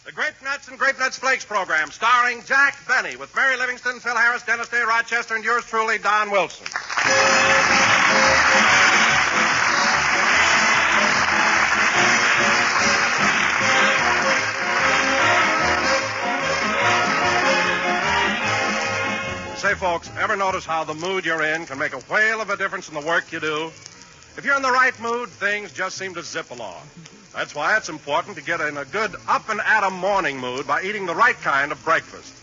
The Grape Nuts and Grape Nuts Flakes program, starring Jack Benny, with Mary Livingston, Phil Harris, Dennis Day, Rochester, and yours truly, Don Wilson. Say, folks, ever notice how the mood you're in can make a whale of a difference in the work you do? If you're in the right mood, things just seem to zip along. That's why it's important to get in a good up-and-at-'em morning mood by eating the right kind of breakfast.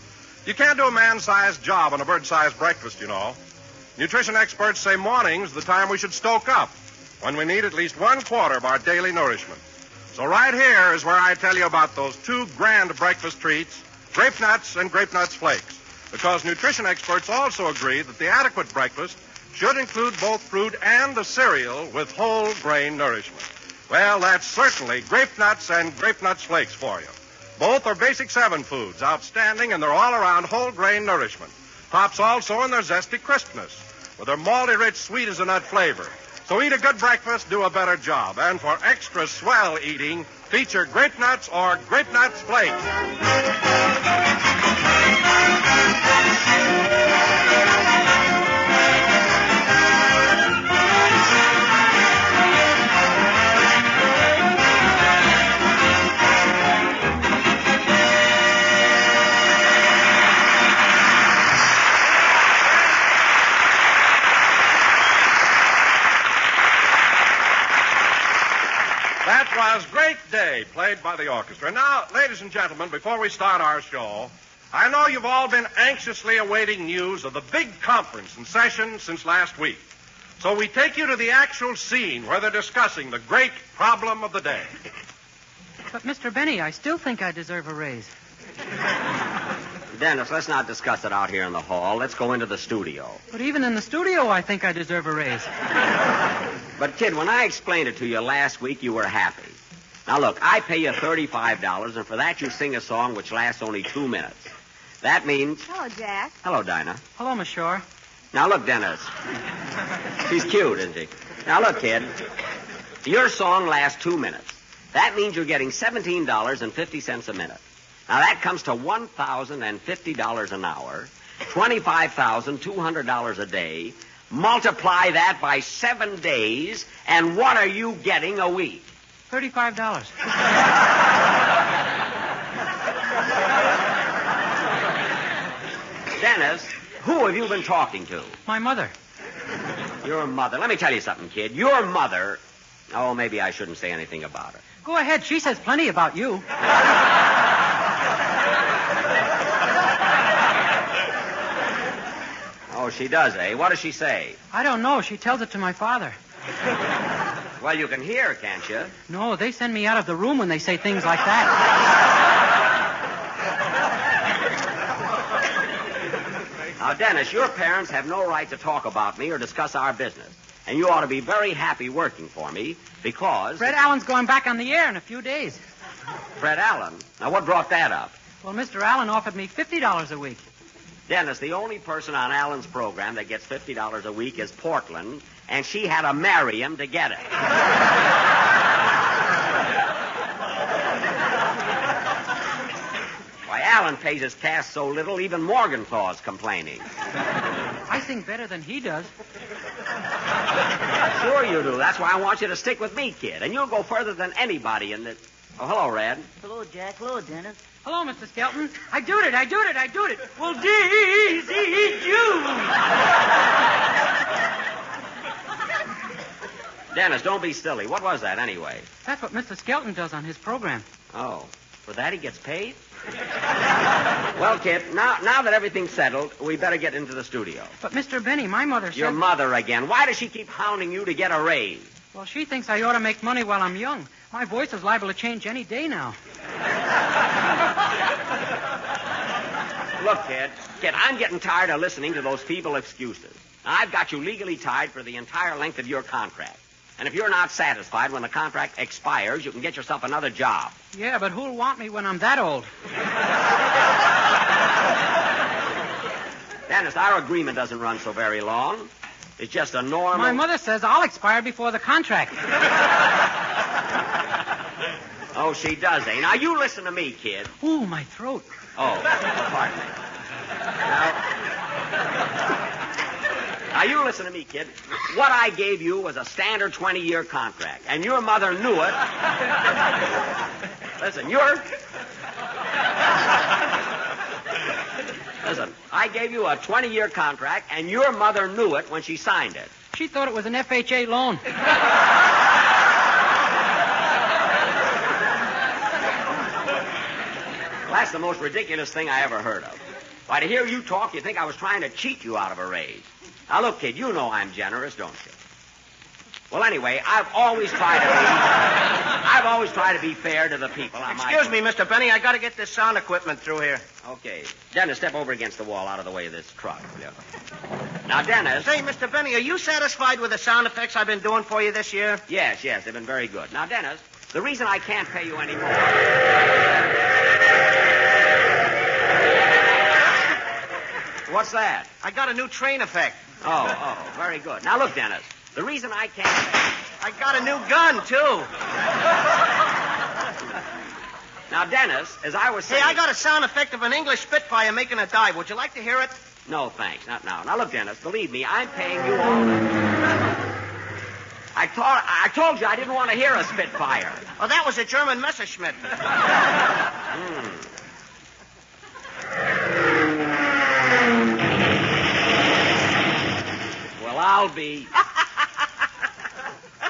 You can't do a man-sized job on a bird-sized breakfast, you know. Nutrition experts say morning's the time we should stoke up, when we need at least 1/4 of our daily nourishment. So right here is where I tell you about those two grand breakfast treats, Grape Nuts and Grape Nuts Flakes. Because nutrition experts also agree that the adequate breakfast should include both fruit and a cereal with whole grain nourishment. Well, that's certainly Grape Nuts and Grape Nuts Flakes for you. Both are Basic 7 foods, outstanding in their all-around whole grain nourishment. Tops also in their zesty crispness, with their malty-rich sweet as a nut flavor. So eat a good breakfast, do a better job. And for extra swell eating, feature Grape Nuts or Grape Nuts Flakes. That was Great Day, played by the orchestra. Now, ladies and gentlemen, before we start our show, I know you've all been anxiously awaiting news of the big conference in session since last week. So we take you to the actual scene where they're discussing the great problem of the day. But, Mr. Benny, I still think I deserve a raise. Dennis, let's not discuss it out here in the hall. Let's go into the studio. But even in the studio, I think I deserve a raise. But, kid, when I explained it to you last week, you were happy. Now, look, I pay you $35, and for that you sing a song which lasts only 2 minutes. That means... Hello, Jack. Hello, Dinah. Hello, Miss Shore. Now, look, Dennis. She's cute, isn't she? Now, look, kid. Your song lasts 2 minutes. That means you're getting $17.50 a minute. Now, that comes to $1,050 an hour, $25,200 a day. Multiply that by 7 days, and what are you getting a week? $35. Dennis, who have you been talking to? My mother. Your mother. Let me tell you something, kid. Your mother... Oh, maybe I shouldn't say anything about her. Go ahead. She says plenty about you. Oh, she does, eh? What does she say? I don't know. She tells it to my father. Well, you can hear, can't you? No, they send me out of the room when they say things like that. Now, Dennis, your parents have no right to talk about me or discuss our business. And you ought to be very happy working for me because... Fred Allen's going back on the air in a few days. Fred Allen? Now, what brought that up? Well, Mr. Allen offered me $50 a week. Dennis, the only person on Allen's program that gets $50 a week is Portland, and she had to marry him to get it. Why, Allen pays his cast so little, even Morgenthau's complaining. I sing better than he does. Sure you do. That's why I want you to stick with me, kid. And you'll go further than anybody in the... Oh, hello, Red. Hello, Jack. Hello, Dennis. Hello, Mr. Skelton. I do it. Well, Dennis, don't be silly. What was that, anyway? That's what Mr. Skelton does on his program. Oh, for that he gets paid? Well, kid, now that everything's settled, we better get into the studio. But, Mr. Benny, my mother said... Your mother again. Why does she keep hounding you to get a raise? Well, she thinks I ought to make money while I'm young. My voice is liable to change any day now. Look, kid, I'm getting tired of listening to those feeble excuses. I've got you legally tied for the entire length of your contract. And if you're not satisfied when the contract expires, you can get yourself another job. Yeah, but who'll want me when I'm that old? Dennis, our agreement doesn't run so very long. It's just a normal... My mother says I'll expire before the contract. Oh, she does, eh? Now, you listen to me, kid. Ooh, my throat. Oh, pardon me. Now, you listen to me, kid. What I gave you was a standard 20-year contract, and your mother knew it. Listen, Listen, I gave you a 20-year contract, and your mother knew it when she signed it. She thought it was an FHA loan. Well, that's the most ridiculous thing I ever heard of. Why, to hear you talk, you'd think I was trying to cheat you out of a raise. Now, look, kid, you know I'm generous, don't you? Well, anyway, I've always tried to be fair to the people. Excuse me, Mr. Benny. I got to get this sound equipment through here. Okay. Dennis, step over against the wall out of the way of this truck. Yeah. Now, Dennis. Say, Mr. Benny, are you satisfied with the sound effects I've been doing for you this year? Yes, they've been very good. Now, Dennis, the reason I can't pay you any more... What's that? I got a new train effect. Oh, very good. Now, look, Dennis, the reason I can't... I got a new gun, too. Now, Dennis, as I was saying... Hey, I got a sound effect of an English Spitfire making a dive. Would you like to hear it? No, thanks. Not now. Now, look, Dennis, believe me, I'm paying you all... I told you I didn't want to hear a Spitfire. Oh, that was a German Messerschmitt. Well, I'll be...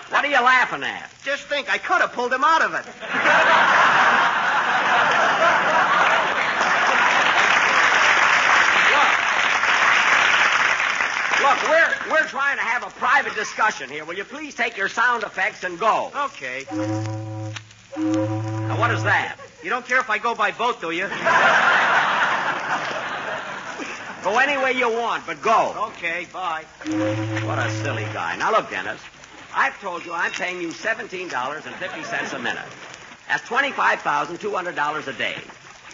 What are you laughing at? Just think, I could have pulled him out of it. Look, we're trying to have a private discussion here. Will you please take your sound effects and go? Okay. Now, what is that? You don't care if I go by boat, do you? Go any way you want, but go. Okay, bye. What a silly guy. Now, look, Dennis, I've told you I'm paying you $17.50 a minute. That's $25,200 a day.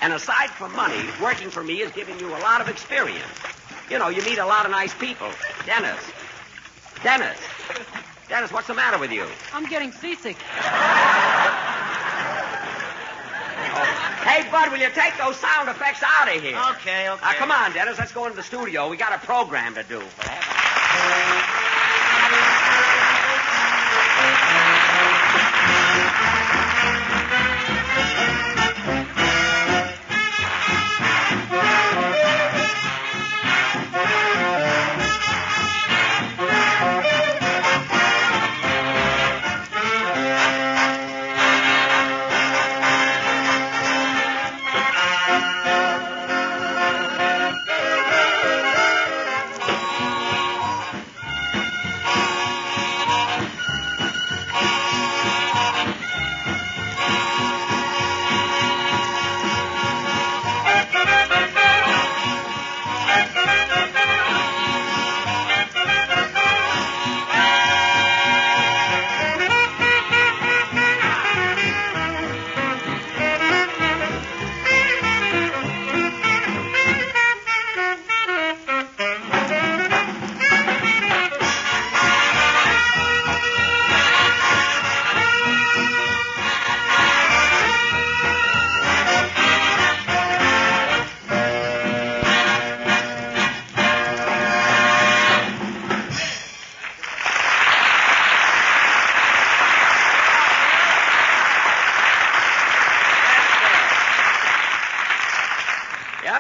And aside from money, working for me is giving you a lot of experience. You know, you meet a lot of nice people. Dennis, what's the matter with you? I'm getting seasick. Hey, Bud, will you take those sound effects out of here? Okay. Now, come on, Dennis. Let's go into the studio. We got a program to do.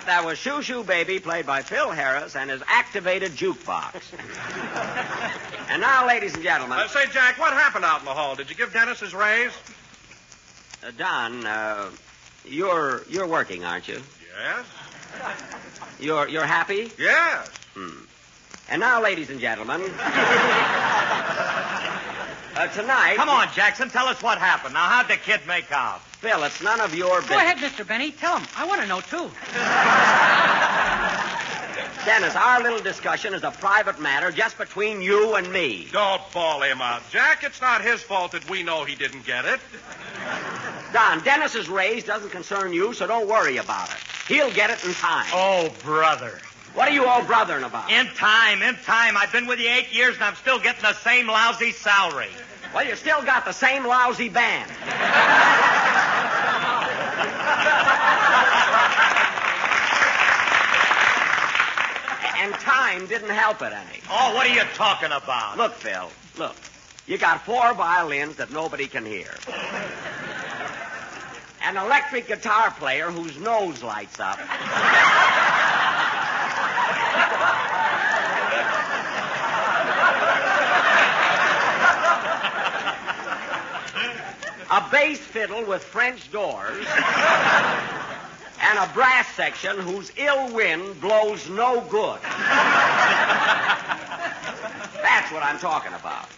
That was Shoo Shoo Baby, played by Phil Harris, and his activated jukebox. And now, ladies and gentlemen... Say, Jack, what happened out in the hall? Did you give Dennis his raise? Don, you're working, aren't you? Yes. You're happy? Yes. And now, ladies and gentlemen... tonight... Come on, Jackson, tell us what happened. Now, how'd the kid make out? Phil, it's none of your business. Go ahead, Mr. Benny. Tell him. I want to know, too. Dennis, our little discussion is a private matter just between you and me. Don't bawl him out, Jack. It's not his fault that we know he didn't get it. Don, Dennis's raise doesn't concern you, so don't worry about it. He'll get it in time. Oh, brother. What are you all brothering about? In time. I've been with you 8 years, and I'm still getting the same lousy salary. Well, you still got the same lousy band. time didn't help it any. Oh, what are you talking about? Look, Phil, look. You got 4 violins that nobody can hear. An electric guitar player whose nose lights up. A bass fiddle with French doors. And a brass section whose ill wind blows no good. That's what I'm talking about.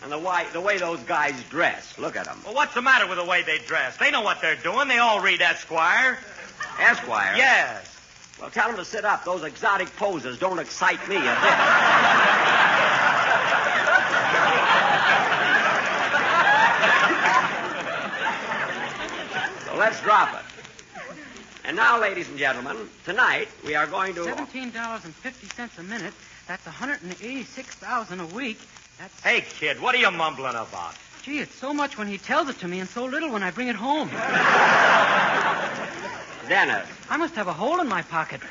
And the way those guys dress. Look at them. Well, what's the matter with the way they dress? They know what they're doing. They all read Esquire. Esquire? Yes. Well, tell them to sit up. Those exotic poses don't excite me a bit. So let's drop it. And now, ladies and gentlemen, tonight we are going to... $17.50 a minute. That's $186,000 a week. That's... Hey, kid, what are you mumbling about? Gee, it's so much when he tells it to me and so little when I bring it home. Dennis. I must have a hole in my pocket.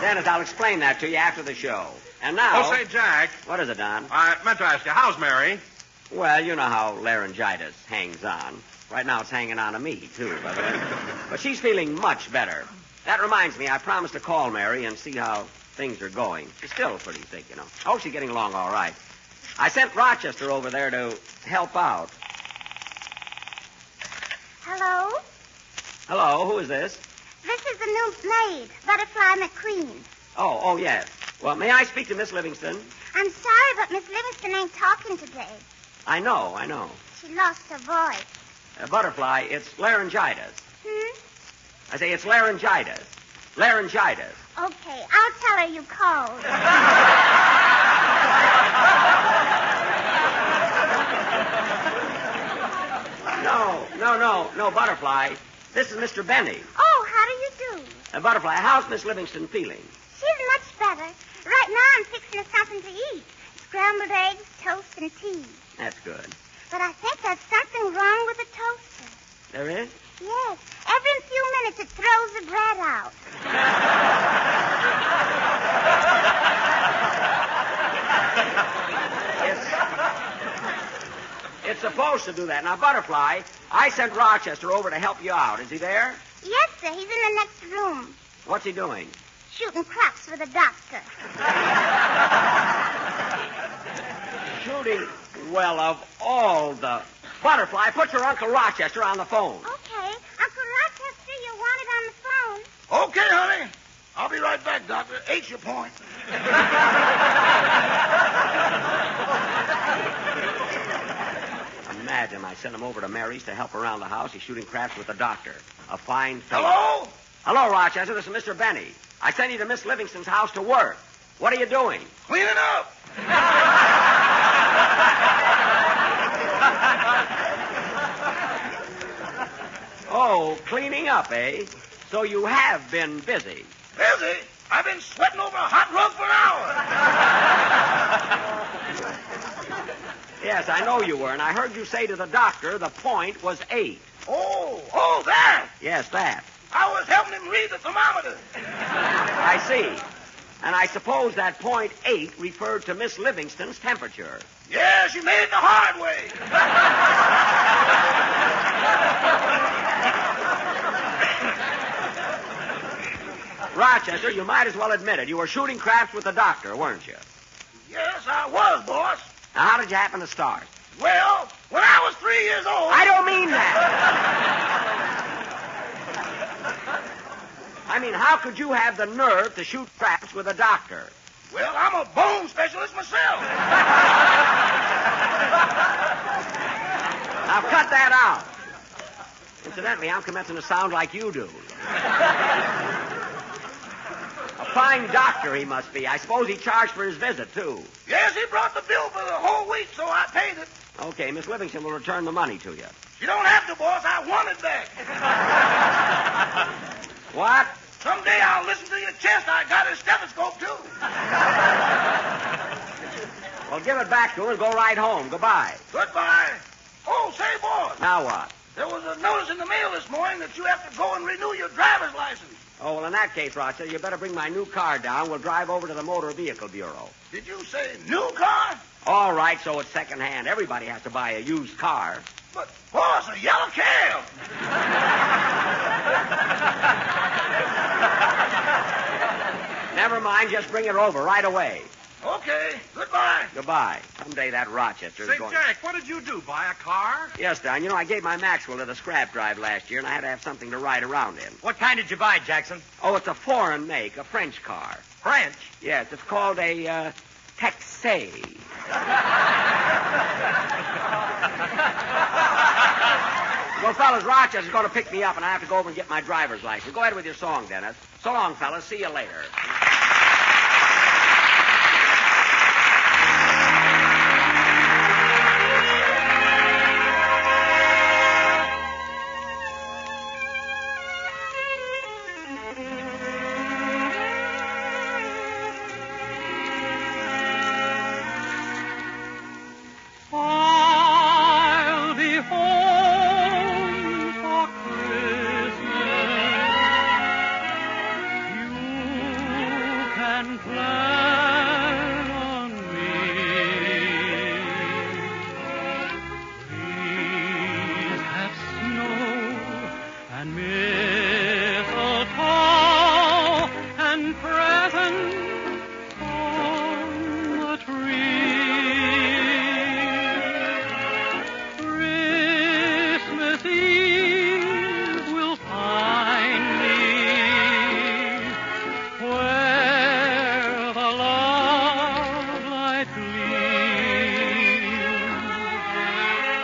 Dennis, I'll explain that to you after the show. And now... Oh, say, Jack. What is it, Don? I meant to ask you, how's Mary? Well, you know how laryngitis hangs on. Right now it's hanging on to me, too, by the way. But she's feeling much better. That reminds me, I promised to call Mary and see how things are going. She's still pretty sick, you know. Oh, she's getting along all right. I sent Rochester over there to help out. Hello? Hello, who is this? This is the new maid, Butterfly McQueen. Oh, yes. Well, may I speak to Miss Livingston? I'm sorry, but Miss Livingston ain't talking today. I know. She lost her voice. Butterfly, it's laryngitis. Hmm? I say it's laryngitis. Laryngitis. Okay, I'll tell her you called. No, Butterfly. This is Mr. Benny. Oh, how do you do? Butterfly, how's Miss Livingston feeling? She's much better. Right now I'm fixing her something to eat. Scrambled eggs, toast, and tea. That's good. But I think there's something wrong with the toaster. There is? Yes. Every few minutes it throws the bread out. It's supposed to do that. Now, Butterfly, I sent Rochester over to help you out. Is he there? Yes, sir. He's in the next room. What's he doing? Shooting craps for the doctor. Shooting? Well, of all the... Butterfly, put your Uncle Rochester on the phone. Okay. Uncle Rochester, you want it on the phone? Okay, honey. I'll be right back, Doctor. Eight's your point. Imagine I sent him over to Mary's to help around the house. He's shooting craps with the doctor. A fine thing. Hello? Hello, Rochester. This is Mr. Benny. I sent you to Miss Livingston's house to work. What are you doing? Cleaning up. Oh, cleaning up, eh? So you have been busy. Busy? I've been sweating over a hot rug for an hour. Yes, I know you were, and I heard you say to the doctor the point was 8. Oh, that. Yes, that. I was helping him read the thermometer. I see. And I suppose that point 8 referred to Miss Livingston's temperature. Yeah, she made it the hard way. Rochester, you might as well admit it. You were shooting craps with the doctor, weren't you? Yes, I was, boss. Now, how did you happen to start? Well, when I was 3 years old... I don't mean that. I mean, how could you have the nerve to shoot craps with a doctor? Well, I'm a bone specialist myself. Now, cut that out. Incidentally, I'm commencing to sound like you do. A fine doctor he must be. I suppose he charged for his visit, too. Yes, he brought the bill for the whole week, so I paid it. Okay, Miss Livingston will return the money to you. You don't have to, boss. I want it back. What? Someday I'll listen to your chest. I got a stethoscope, too. Well, give it back to him and go right home. Goodbye. Goodbye. Oh, say, boss. Now what? There was a notice in the mail this morning that you have to go and renew your driver's license. Oh, well, in that case, Rochester, you better bring my new car down. We'll drive over to the Motor Vehicle Bureau. Did you say new car? All right, so it's secondhand. Everybody has to buy a used car. But, boss, a yellow cab. Never mind, just bring it over right away. Okay, goodbye. Goodbye. Someday that Rochester's Say, going... Jack, what did you do? Buy a car? Yes, Don. You know, I gave my Maxwell to the scrap drive last year, and I had to have something to ride around in. What kind did you buy, Jackson? Oh, it's a foreign make, a French car. French? Yes, it's called a, Texas. Well, fellas, Rochester's going to pick me up, and I have to go over and get my driver's license. Go ahead with your song, Dennis. So long, fellas. See you later. I'll be home for Christmas. You can plan on me. Please have snow and mistletoe and presents on the tree. Christmas Eve will find me where the love light gleams.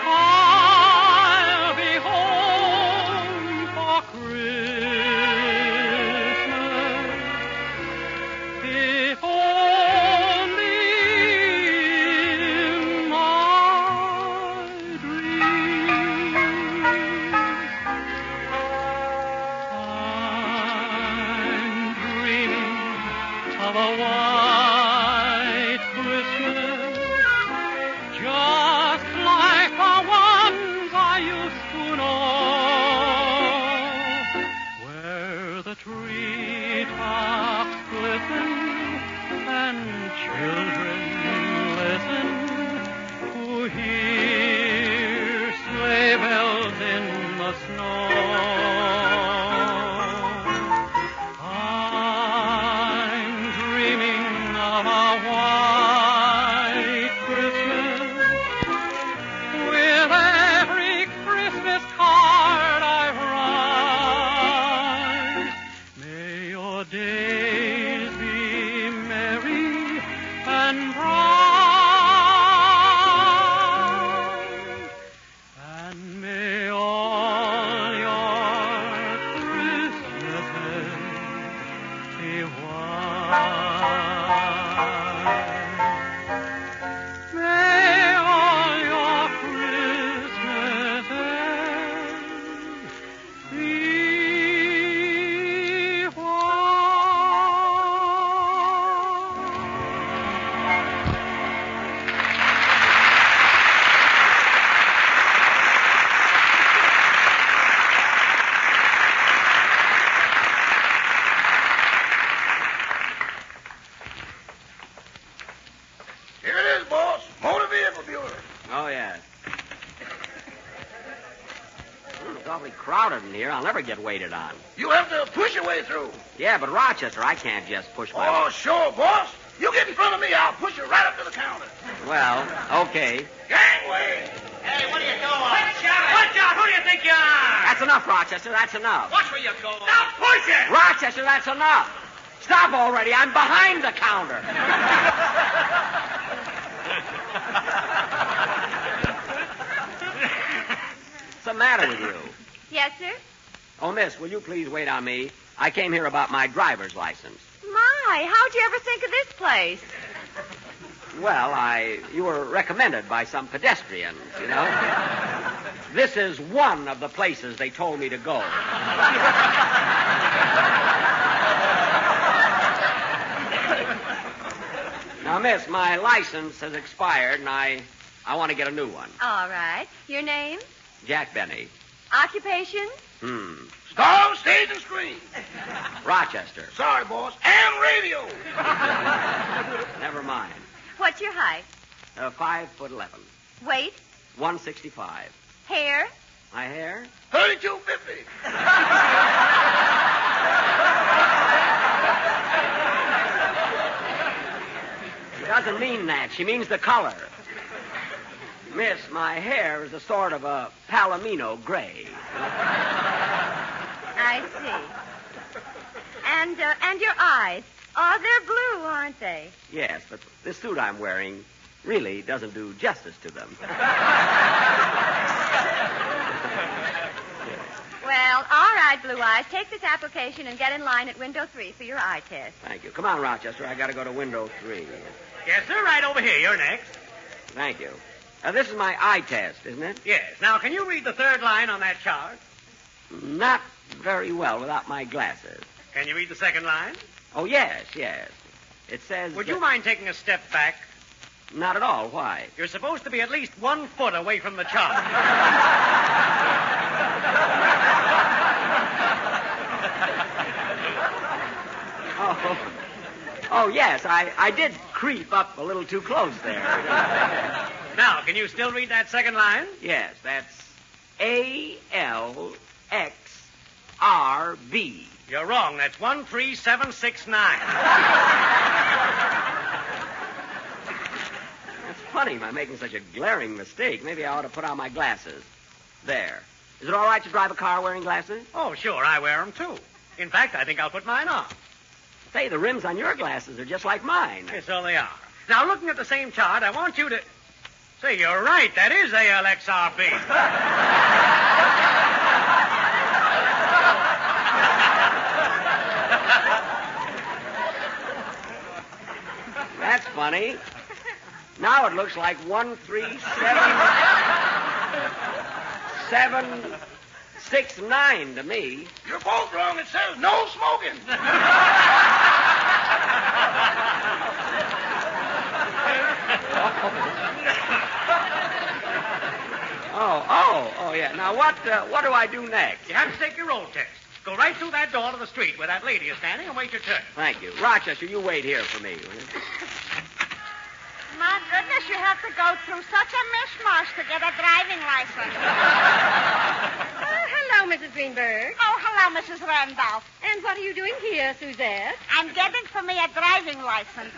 I'll be home for Christmas if only in my dreams. I'm dreaming of a white Christmas, just like the ones I used to know, where the treetops glisten and children listen to hear sleigh bells in the snow. I'm dreaming of a white Christmas with every Christmas card I write. May your days be merry and bright, and may all your Christmases be white. May all your Christmases be Here it is, boss. Motor Vehicle Bureau. Oh, yeah. It's awfully crowded in here. I'll never get waited on. You have to push your way through. Yeah, but Rochester, I can't just push my Oh, way. sure, boss. You get in front of me, I'll push you right up to the counter. Well, okay. Gangway. Hey, what are you doing? Watch out! Who do you think you are? That's enough, Rochester. That's enough. Watch where you're going. Now push it! Rochester, that's enough. Stop already. I'm behind the counter. What's the matter with you? Yes, sir? Oh, miss, will you please wait on me? I came here about my driver's license. My, how'd you ever think of this place? Well, you were recommended by some pedestrians, you know. This is one of the places they told me to go. Now, miss, my license has expired, and I want to get a new one. All right. Your name? Jack Benny. Occupation? Star, stage, and screen. Rochester. Sorry, boss. And radio. Never mind. What's your height? 5'11". Weight? 165. Hair? My hair? 3250. She doesn't mean that. She means the color. Miss, my hair is a sort of a palomino gray. I see. And your eyes? Oh, they're blue, aren't they? Yes, but this suit I'm wearing really doesn't do justice to them. Well, all right, Blue Eyes. Take this application and get in line at window 3 for your eye test. Thank you. Come on, Rochester. I got to go to window 3. Yes, sir. Right over here. You're next. Thank you. This is my eye test, isn't it? Yes. Now, can you read the third line on that chart? Not very well without my glasses. Can you read the second line? Oh, yes. It says... Would you mind taking a step back? Not at all. Why? You're supposed to be at least 1 foot away from the chart. Oh, yes. I did creep up a little too close there. Now, can you still read that second line? Yes, that's ALXRB. You're wrong. That's 13769. That's funny, I'm making such a glaring mistake. Maybe I ought to put on my glasses. There. Is it all right to drive a car wearing glasses? Oh, sure. I wear them, too. In fact, I think I'll put mine on. Say, the rims on your glasses are just like mine. Yes, so they are. Now, looking at the same chart, I want you to... Say, you're right. That is ALXRB. That's funny. Now it looks like 137,769 to me. You're both wrong. It says no smoking. Oh, yeah. Now, what do I do next? You have to take your road test. Go right through that door to the street where that lady is standing and wait your turn. Thank you. Rochester, you wait here for me, will you? My goodness, you have to go through such a mishmash to get a driving license. Hello, Mrs. Greenberg. Oh, hello, Mrs. Randolph. And what are you doing here, Suzette? I'm getting for me a driving license.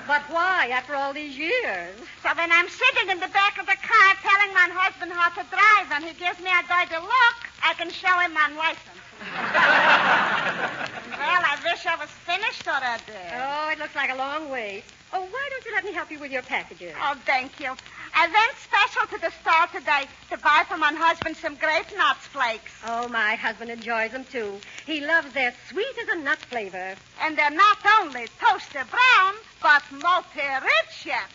But why, after all these years? So when I'm sitting in the back of the car telling my husband how to drive and he gives me a dirty look, I can show him my license. Well, I wish I was finished already. Oh, it looks like a long wait. Oh, why don't you let me help you with your packages? Oh, thank you. I went special to the store today to buy for my husband some Grape Nuts flakes. Oh, my husband enjoys them, too. He loves their sweet as a nut flavor. And they're not only toasted brown, but multi-rich yet.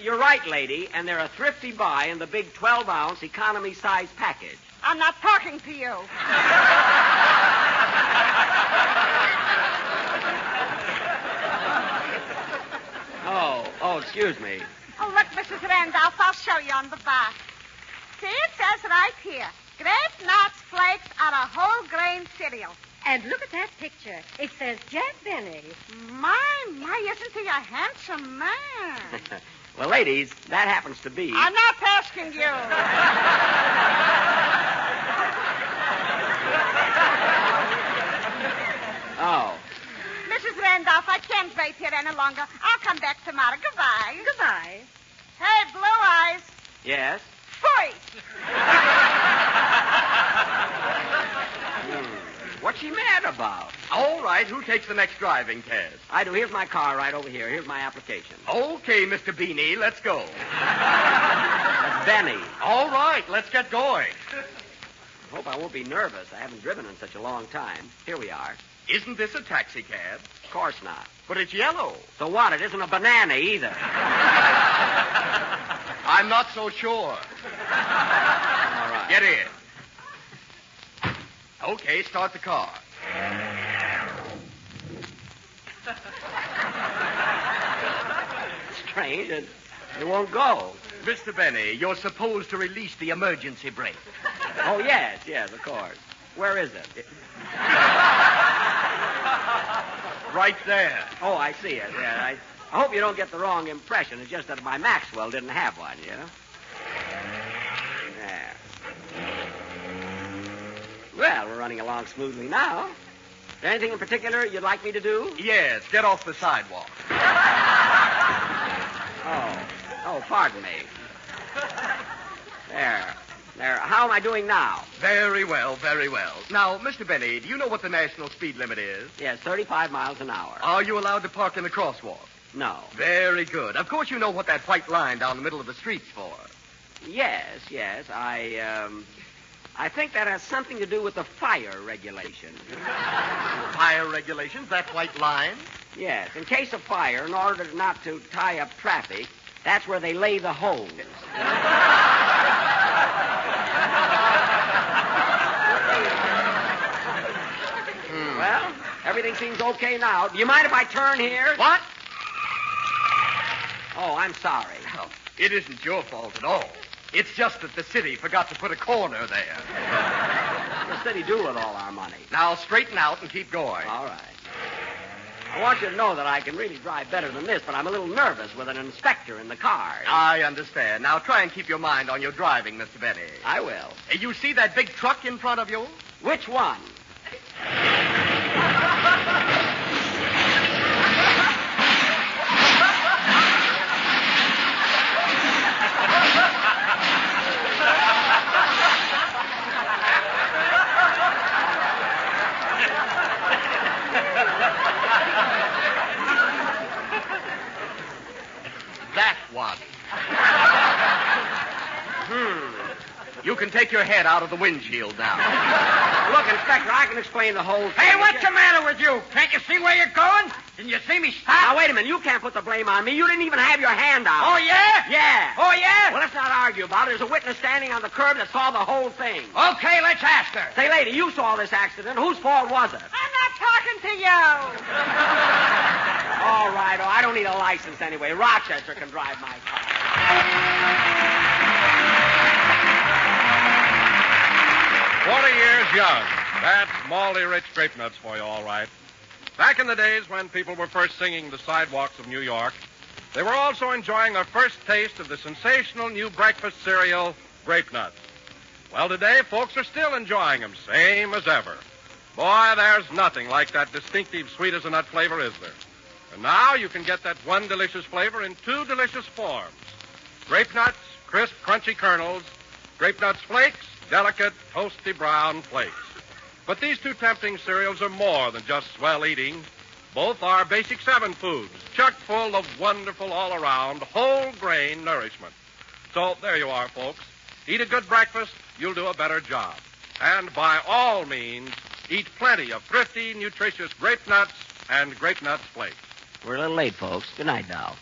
You're right, lady, and they're a thrifty buy in the big 12-ounce economy-size package. I'm not talking to you. Oh, excuse me. Oh, look, Mrs. Randolph, I'll show you on the back. See, it says right here, Grape Nuts Flakes are a whole grain cereal. And look at that picture. It says Jack Benny. My, isn't he a handsome man? Well, ladies, that happens to be... I'm not asking you. Oh. Mrs. Randolph, I can't wait here any longer. I'll come back tomorrow. Goodbye. Goodbye. Hey, Blue Eyes. Yes? Phooey. What's she mad about? All right, who takes the next driving test? I do. Here's my car right over here. Here's my application. Okay, Mr. Beanie, let's go. That's Benny. All right, let's get going. I hope I won't be nervous. I haven't driven in such a long time. Here we are. Isn't this a taxi cab? Of course not. But it's yellow. So what? It isn't a banana either. I'm not so sure. All right. Get in. Okay, start the car. Strange. It won't go. Mr. Benny, you're supposed to release the emergency brake. Oh, yes, of course. Where is it? Right there. Oh, I see it. Yeah, I hope you don't get the wrong impression. It's just that my Maxwell didn't have one, you know? There. Well, we're running along smoothly now. Is there anything in particular you'd like me to do? Yes, get off the sidewalk. Oh, pardon me. There. How am I doing now? Very well, very well. Now, Mr. Benny, do you know what the national speed limit is? Yes, 35 miles an hour. Are you allowed to park in the crosswalk? No. Very good. Of course you know what that white line down the middle of the street's for. Yes. I think that has something to do with the fire regulations. Fire regulations, that white line? Yes. In case of fire, in order not to tie up traffic, that's where they lay the hose. Well, everything seems okay now. Do you mind if I turn here? What? Oh, I'm sorry. Oh, it isn't your fault at all. It's just that the city forgot to put a corner there. The city do with all our money. Now straighten out and keep going. All right. I want you to know that I can really drive better than this, but I'm a little nervous with an inspector in the car. I understand. Now try and keep your mind on your driving, Mr. Benny. I will. You see that big truck in front of you? Which one? That one. You can take your head out of the windshield now. Look, Inspector, I can explain the whole thing. Hey, what's the matter with you? Can't you see where you're going? Didn't you see me stop? Now, wait a minute. You can't put the blame on me. You didn't even have your hand out. Oh, yeah? Yeah. Oh, yeah? Well, let's not argue about it. There's a witness standing on the curb that saw the whole thing. Okay, let's ask her. Say, lady, you saw this accident. Whose fault was it? I'm not talking to you. All right. Oh, I don't need a license anyway. Rochester can drive my car. 40 years young. That's malty rich grape nuts for you, all right. Back in the days when people were first singing the sidewalks of New York, they were also enjoying their first taste of the sensational new breakfast cereal, Grape Nuts. Well, today, folks are still enjoying them, same as ever. Boy, there's nothing like that distinctive sweet-as-a-nut flavor, is there? And now you can get that one delicious flavor in two delicious forms. Grape Nuts, crisp, crunchy kernels. Grape Nuts Flakes, delicate, toasty brown flakes. But these two tempting cereals are more than just swell eating. Both are Basic 7 foods, chock full of wonderful all-around, whole-grain nourishment. So there you are, folks. Eat a good breakfast, you'll do a better job. And by all means, eat plenty of thrifty, nutritious Grape Nuts and Grape Nuts Flakes. We're a little late, folks. Good night now.